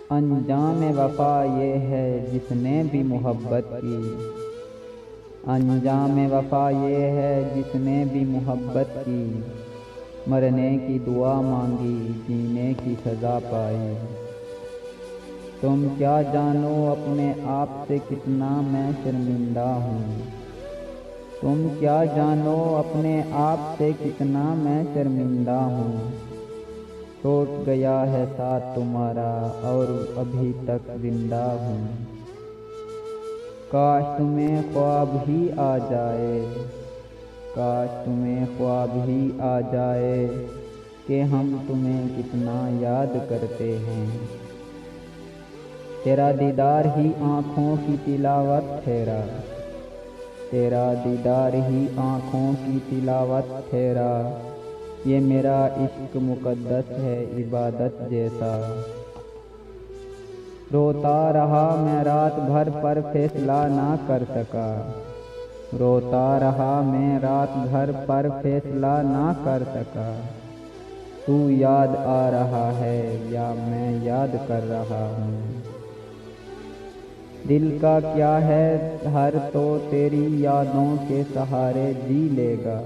انجام وفا یہ ہے جس نے بھی محبت کی، انجام وفا یہ ہے جس نے بھی محبت کی، مرنے کی دعا مانگی جینے کی سزا پائی۔ تم کیا جانو اپنے آپ سے کتنا میں شرمندہ ہوں، تم کیا جانو اپنے آپ سے کتنا میں شرمندہ ہوں، ٹوٹ گیا ہے ساتھ تمہارا اور ابھی تک زندہ ہوں۔ کاش تمہیں خواب ہی آ جائے، کاش تمہیں خواب ہی آ جائے کہ ہم تمہیں کتنا یاد کرتے ہیں۔ تیرا دیدار ہی آنکھوں کی تلاوت ٹھہرا، تیرا دیدار ہی آنکھوں کی تلاوت ٹھہرا، یہ میرا عشق مقدس ہے عبادت جیسا۔ روتا رہا میں رات بھر پر فیصلہ نہ کر سکا، روتا رہا میں رات بھر پر فیصلہ نہ کر سکا، تو یاد آ رہا ہے یا میں یاد کر رہا ہوں۔ دل کا کیا ہے ہر تو تیری یادوں کے سہارے جی لے گا۔